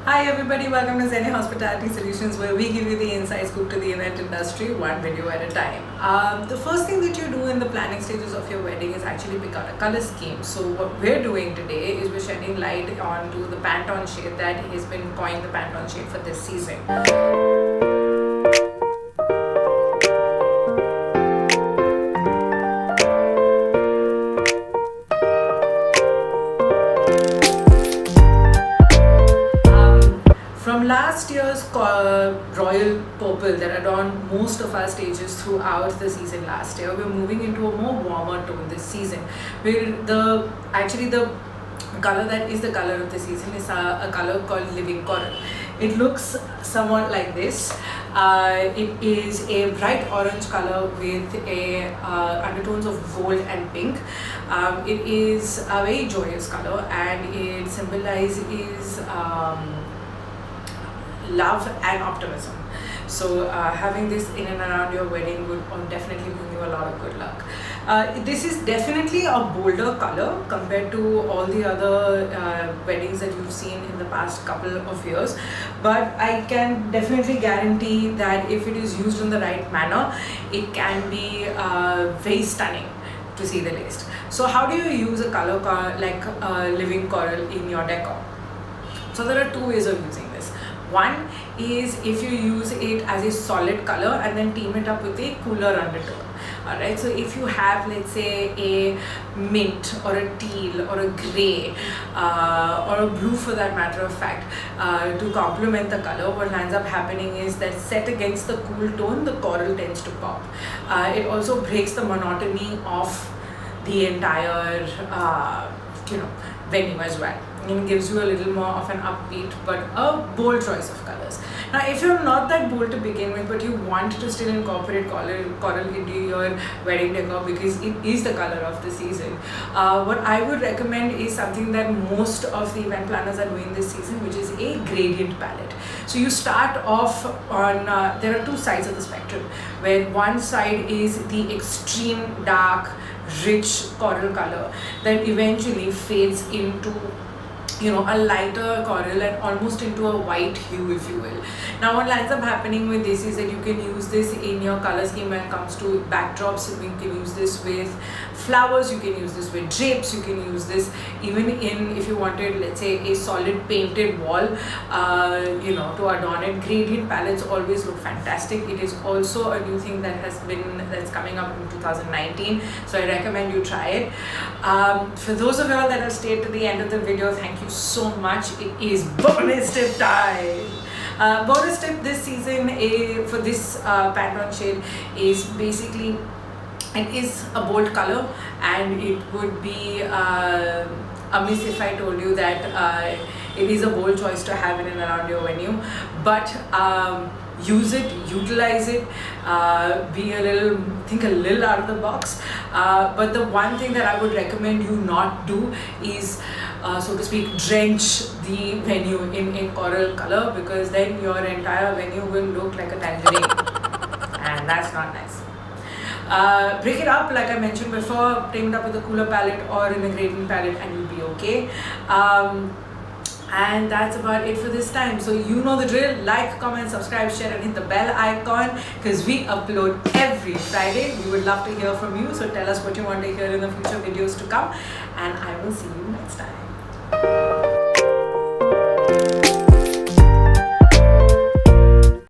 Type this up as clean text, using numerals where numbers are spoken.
Hi everybody, welcome to Zenny Hospitality Solutions, where we give you the inside scoop to the event industry one video at a time. The first thing that you do in the planning stages of your wedding is actually pick out a color scheme. So what we're doing today is we're shedding light onto the Pantone shade that has been coined the Pantone shade for this season. From last year's royal purple that adorned most of our stages throughout the season last year, we're moving into a more warmer tone this season. Where the color that is the color of the season is a color called living coral. It looks somewhat like this. It is a bright orange color with undertones of gold and pink. It is a very joyous color, and it symbolizes love and optimism. So having this in and around your wedding would definitely bring you a lot of good luck. This is definitely a bolder color compared to all the other weddings that you've seen in the past couple of years, but I can definitely guarantee that if it is used in the right manner, it can be very stunning to see the least. So how do you use a color like living coral in your decor? So there are two ways of using this. One is if you use it as a solid color and then team it up with a cooler undertone. Alright, so if you have, let's say, a mint or a teal or a grey or a blue for that matter of fact, to complement the color, what ends up happening is that set against the cool tone, the coral tends to pop. It also breaks the monotony of the entire venue as well. It gives you a little more of an upbeat but a bold choice of colors. Now, if you're not that bold to begin with, but you want to still incorporate coral into your wedding decor because it is the color of the season, what I would recommend is something that most of the event planners are doing this season, which is a gradient palette. So you start off on, there are two sides of the spectrum, where one side is the extreme dark, rich coral color that eventually fades into a lighter coral and almost into a white hue, if you will. Now what ends up happening with this is that you can use this in your color scheme when it comes to backdrops. You can use this with flowers, you can use this with drapes, you can use this even in, if you wanted, let's say, a solid painted wall, to adorn it. Gradient palettes always look fantastic. It is also a new thing that's coming up in 2019, so I recommend you try it. For those of you all that have stayed to the end of the video, thank you so much. It is bonus tip time. Bonus tip this season for this Pantone shade is basically, it is a bold color, and it would be a miss if I told you that it is a bold choice to have in and around your venue, but use it, utilize it, think a little out of the box. But the one thing that I would recommend you not do is, so to speak, drench the venue in a coral color, because then your entire venue will look like a tangerine and that's not nice. Break it up, like I mentioned before, tame it up with a cooler palette or in a gradient palette and you'll be okay. And that's about it for this time. So you know the drill. Like, comment, subscribe, share, and hit the bell icon, because we upload every Friday. We would love to hear from you. So tell us what you want to hear in the future videos to come, and I will see you next time.